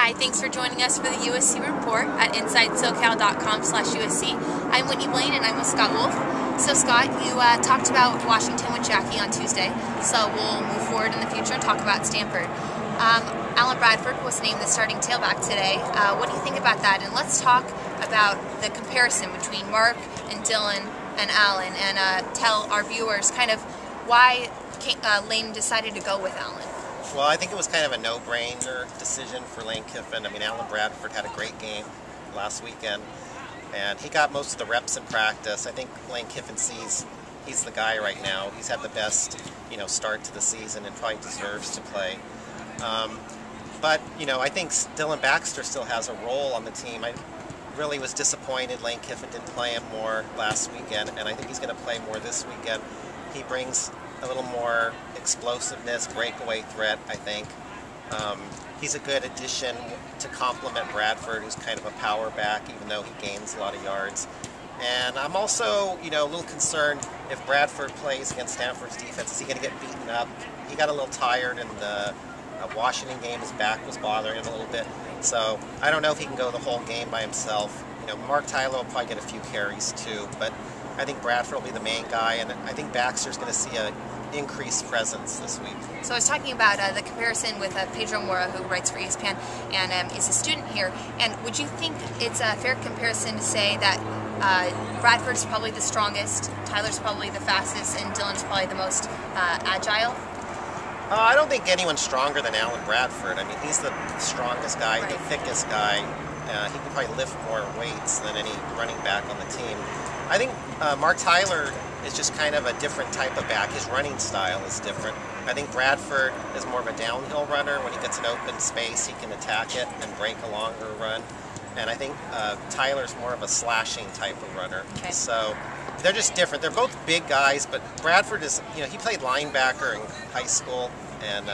Hi, thanks for joining us for the USC Report at InsideSoCal.com/USC. I'm Whitney Blaine and I'm with Scott Wolf. So Scott, you talked about Washington with Jackie on Tuesday, so we'll move forward in the future and talk about Stanford. Alan Bradford was named the starting tailback today. What do you think about that? And let's talk about the comparison between Mark and Dylan and Alan, and tell our viewers kind of why Lane decided to go with Alan. Well, I think it was kind of a no-brainer decision for Lane Kiffin. I mean, Alan Bradford had a great game last weekend, and he got most of the reps in practice. I think Lane Kiffin sees he's the guy right now. He's had the best, start to the season and probably deserves to play. But, I think Dylan Baxter still has a role on the team. I really was disappointed Lane Kiffin didn't play him more last weekend, and I think he's going to play more this weekend. He brings a little more explosiveness, breakaway threat, I think. He's a good addition to complement Bradford, who's kind of a power back, even though he gains a lot of yards. And I'm also, a little concerned if Bradford plays against Stanford's defense, is he going to get beaten up? He got a little tired in the Washington game. His back was bothering him a little bit. So I don't know if he can go the whole game by himself. Mark Tyler will probably get a few carries too, but I think Bradford will be the main guy, and I think Baxter's going to see an increased presence this week. So I was talking about the comparison with Pedro Mora, who writes for ESPN and is a student here. And would you think it's a fair comparison to say that Bradford's probably the strongest, Tyler's probably the fastest, and Dylan's probably the most agile? I don't think anyone's stronger than Alan Bradford. I mean, he's the strongest guy, right, the thickest guy. He can probably lift more weights than any running back on the team. I think Mark Tyler is just kind of a different type of back. His running style is different. I think Bradford is more of a downhill runner. When he gets an open space, he can attack it and break a longer run. And I think Tyler's more of a slashing type of runner. Okay. So they're just different. They're both big guys, but Bradford is, he played linebacker in high school, and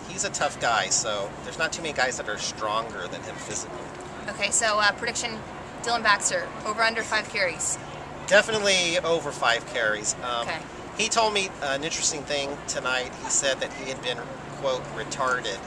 he's a tough guy. So there's not too many guys that are stronger than him physically. Okay, so prediction, Dylan Baxter, over under 5 carries. Definitely over 5 carries. Okay. He told me an interesting thing tonight. He said that he had been, quote, retarded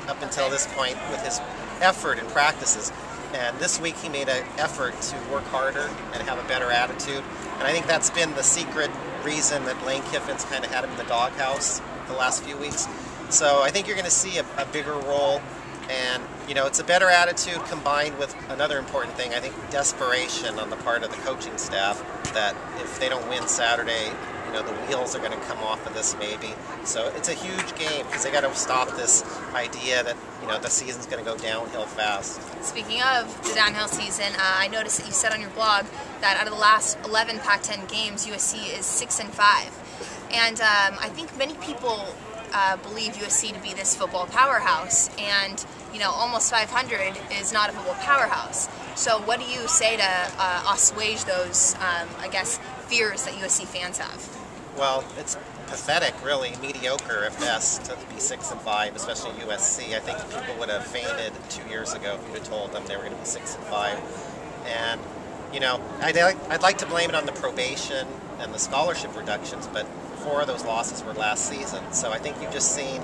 up until this point with his effort in practices. And this week he made an effort to work harder and have a better attitude. And I think that's been the secret reason that Lane Kiffin's kind of had him in the doghouse the last few weeks. So I think you're going to see a bigger role. And, it's a better attitude combined with another important thing, I think desperation on the part of the coaching staff, that if they don't win Saturday, the wheels are going to come off of this maybe. So it's a huge game because they got to stop this idea that, the season's going to go downhill fast. Speaking of the downhill season, I noticed that you said on your blog that out of the last 11 Pac-10 games, USC is 6-5. And I think many people believe USC to be this football powerhouse, and almost 500 is not a football powerhouse. So what do you say to assuage those, fears that USC fans have? Well, it's pathetic, really, mediocre at best to be 6-5, especially USC. I think people would have fainted 2 years ago if you'd have told them they were going to be 6-5. And I'd like to blame it on the probation and the scholarship reductions, but 4 of those losses were last season. So I think you've just seen,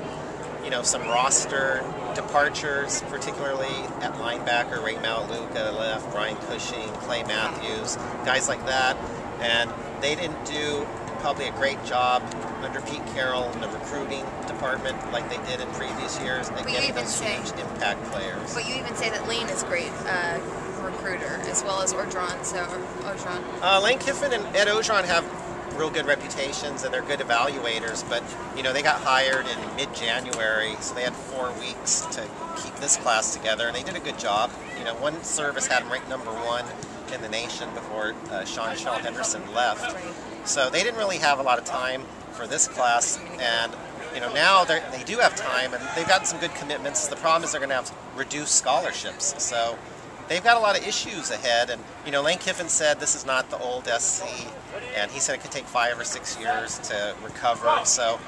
some roster departures, particularly at linebacker. Ray Maluka left, Brian Cushing, Clay Matthews, guys like that. And they didn't do probably a great job under Pete Carroll in the recruiting department like they did in previous years, and getting those huge impact players. But you even say that Lane is great recruiter, as well as Orgeron. Lane Kiffin and Ed Orgeron have real good reputations, and they're good evaluators, but they got hired in mid-January, so they had 4 weeks to keep this class together, and they did a good job. One service had them ranked #1 in the nation before Sean Henderson left, so they didn't really have a lot of time for this class, and now they do have time, and they've gotten some good commitments. The problem is they're going to have reduced scholarships, so they've got a lot of issues ahead. And Lane Kiffin said this is not the old SC, and he said it could take 5 or 6 years to recover. So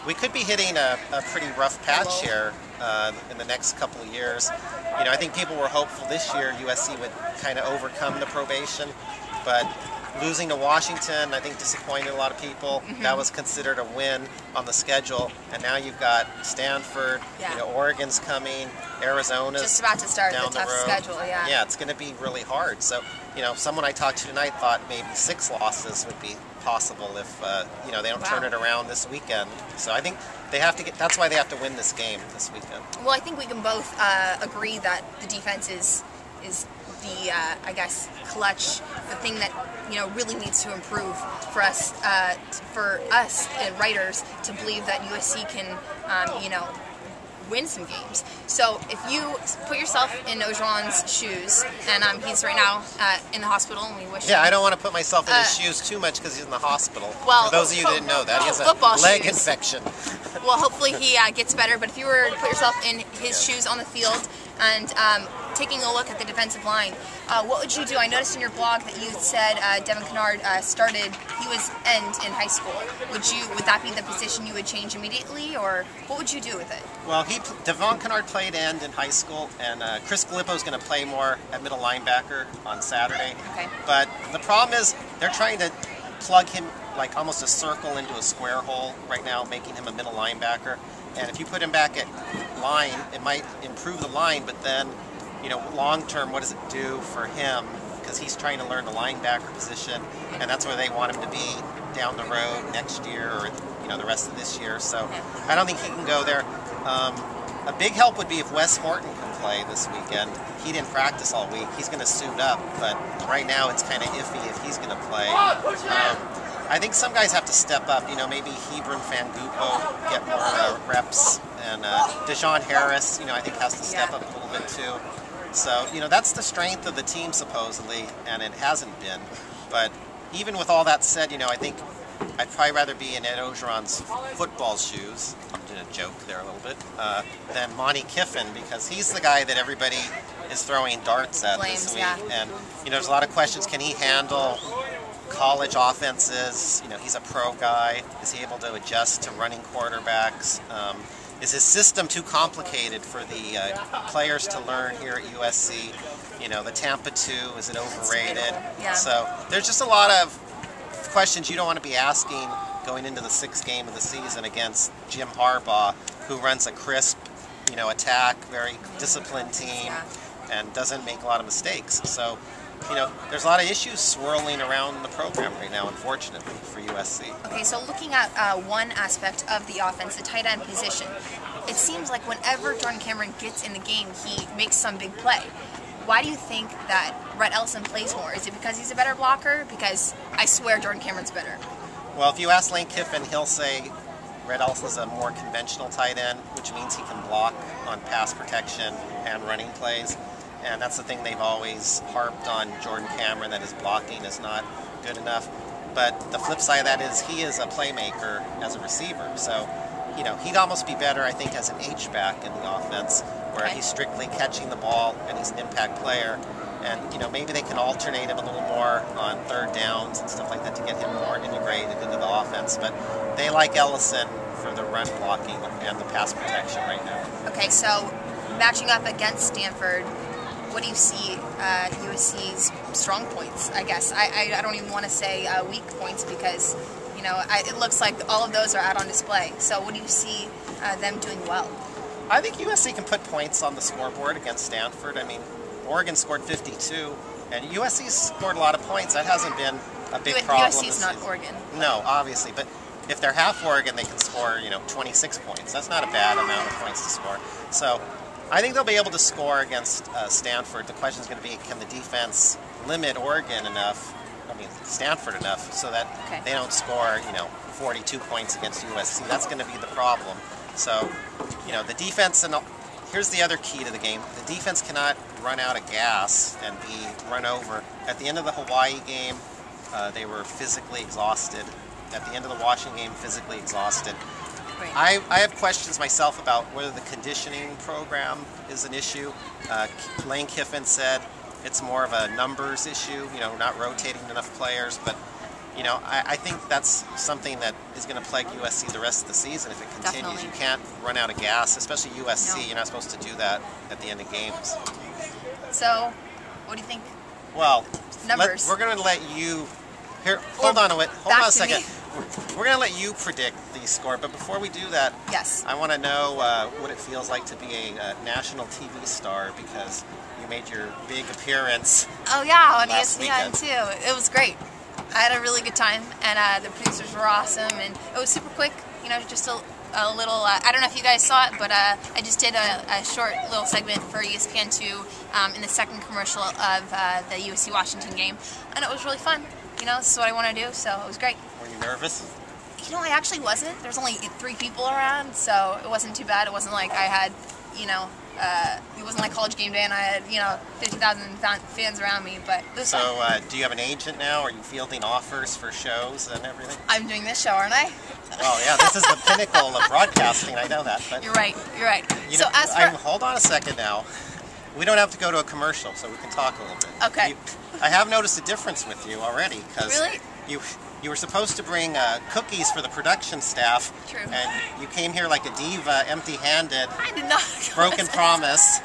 we could be hitting a pretty rough patch here in the next couple of years. I think people were hopeful this year USC would kind of overcome the probation, but losing to Washington, I think, disappointed a lot of people. That was considered a win on the schedule, and now you've got Stanford. Yeah. Oregon's coming, Arizona's just about to start down the tough schedule. Yeah. Yeah, it's going to be really hard. So, someone I talked to tonight thought maybe 6 losses would be possible if they don't turn it around this weekend. So I think they have to that's why they have to win this game this weekend. Well, I think we can both agree that the defense is the I guess clutch, the thing that really needs to improve for us writers to believe that USC can win some games. So if you put yourself in Ogeron's shoes, and he's right now in the hospital, and we wish. Yeah, I don't want to put myself in his shoes too much because he's in the hospital. Well, for those of you who didn't know that, he has a leg infection. Well, hopefully he gets better. But if you were to put yourself in his shoes on the field and taking a look at the defensive line, what would you do? I noticed in your blog that you said Devin Kennard he was end in high school. Would that be the position you would change immediately, or what would you do with it? Well, Devin Kennard played end in high school, and Chris Gallipo is going to play more at middle linebacker on Saturday. Okay. But the problem is they're trying to plug him like almost a circle into a square hole right now, making him a middle linebacker. And if you put him back at line, it might improve the line, but then long term, what does it do for him? Because he's trying to learn the linebacker position, and that's where they want him to be down the road next year or the rest of this year. So I don't think he can go there. A big help would be if Wes Morton can play this weekend. He didn't practice all week. He's going to suit up, but right now it's kind of iffy if he's going to play. I think some guys have to step up. Maybe Hebron Fangupo get more reps, and Dejon Harris, I think has to step up a little bit too. So, that's the strength of the team supposedly, and it hasn't been. But even with all that said, I think I'd probably rather be in Ed Ogeron's football shoes, I'm doing a joke there a little bit, than Monty Kiffin, because he's the guy that everybody is throwing darts at this week. And, there's a lot of questions. Can he handle college offenses? He's a pro guy. Is he able to adjust to running quarterbacks? Is his system too complicated for the players to learn here at USC? The Tampa 2, is it overrated? Yeah. So there's just a lot of questions you don't want to be asking going into the 6th game of the season against Jim Harbaugh, who runs a crisp, attack, very disciplined team, and doesn't make a lot of mistakes. So, there's a lot of issues swirling around the program right now, unfortunately, for USC. Okay, so looking at one aspect of the offense, the tight end position, it seems like whenever Jordan Cameron gets in the game, he makes some big play. Why do you think that Rhett Ellison plays more? Is it because he's a better blocker? Because I swear Jordan Cameron's better. Well, if you ask Lane Kiffin, he'll say Rhett Ellison's a more conventional tight end, which means he can block on pass protection and running plays. And that's the thing they've always harped on Jordan Cameron, that his blocking is not good enough. But the flip side of that is he is a playmaker as a receiver. So, he'd almost be better, I think, as an H-back in the offense, where he's strictly catching the ball and he's an impact player. And, maybe they can alternate him a little more on third downs and stuff like that to get him more integrated into the offense. But they like Ellison for the run blocking and the pass protection right now. Okay, so matching up against Stanford, what do you see USC's strong points, I guess? I don't even want to say weak points because, it looks like all of those are out on display. So what do you see them doing well? I think USC can put points on the scoreboard against Stanford. I mean, Oregon scored 52, and USC scored a lot of points. That hasn't been a big problem. USC's not Oregon. No, obviously, but if they're half Oregon, they can score, 26 points. That's not a bad amount of points to score. So I think they'll be able to score against Stanford. The question is going to be, can the defense limit Stanford enough so that they don't score, 42 points against USC. That's going to be the problem. So, the defense, and here's the other key to the game. The defense cannot run out of gas and be run over. At the end of the Hawaii game, they were physically exhausted. At the end of the Washington game, physically exhausted. I have questions myself about whether the conditioning program is an issue. Lane Kiffin said it's more of a numbers issue, not rotating enough players. But, I think that's something that is going to plague USC the rest of the season if it continues. Definitely. You can't run out of gas, especially USC. No. You're not supposed to do that at the end of games. So, what do you think? Well, numbers. we're going to let you Here, hold on a back to second. me. We're going to let you predict the score, but before we do that, Yes. I want to know what it feels like to be a national TV star, because you made your big appearance. Oh yeah, on last ESPN weekend. too. It was great. I had a really good time, and the producers were awesome, and it was super quick. You know, just a little. I don't know if you guys saw it, but I just did a short little segment for ESPN2 in the second commercial of the USC Washington game, and it was really fun. You know, this is what I want to do, so it was great. Were you nervous? You know, I actually wasn't. There's only 3 people around, so it wasn't too bad. It wasn't like I had, you know, it wasn't like College Game Day and I had, you know, 50,000 fans around me. But it was fun. Do you have an agent now? Are you fielding offers for shows and everything? I'm doing this show, aren't I? Oh yeah, this is the pinnacle of broadcasting. I know that. But You're right. You're right. you So know, as for hold on a second now. We don't have to go to a commercial, so we can talk a little bit. Okay. I have noticed a difference with you already, because Really? you were supposed to bring cookies for the production staff, True. and you came here like a diva, empty-handed, I did not. broken promise.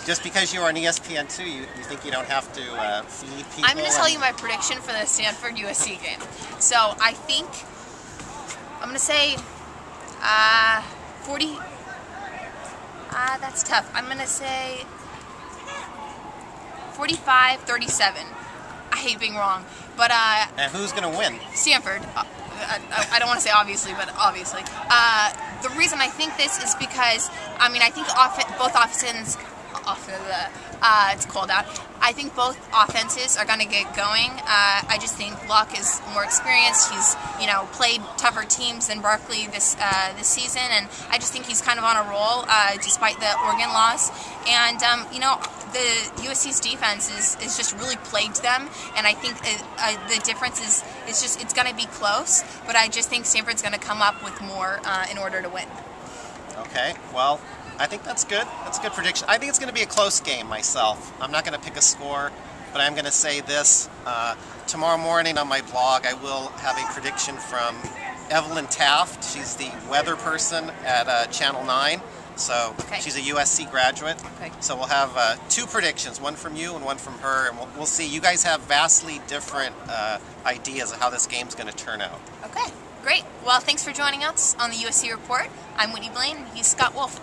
Just because you are on ESPN2, you think you don't have to feed people? I'm going to tell you my prediction for the Stanford USC game. So I think I'm going to say 40. That's tough. I'm going to say 45-37. I hate being wrong, but And who's going to win? Stanford. I don't want to say obviously, but obviously. The reason I think this is because, I mean, I think both offenses, it's cold out. I think both offenses are going to get going. I just think Luck is more experienced. He's, you know, played tougher teams than Barkley this season, and I just think he's kind of on a roll despite the Oregon loss. And you know, the USC's defense is just really plagued them, and I think the difference is it's going to be close, but I just think Stanford's going to come up with more in order to win. Okay, well, I think that's good. That's a good prediction. I think it's going to be a close game myself. I'm not going to pick a score, but I'm going to say this. Tomorrow morning on my blog, I will have a prediction from Evelyn Taft. She's the weather person at Channel 9. So Okay. she's a USC graduate. Okay. So we'll have 2 predictions, one from you and one from her, and we'll see. You guys have vastly different ideas of how this game's going to turn out. Okay, great. Well, thanks for joining us on the USC Report. I'm Whitney Blaine. He's Scott Wolf.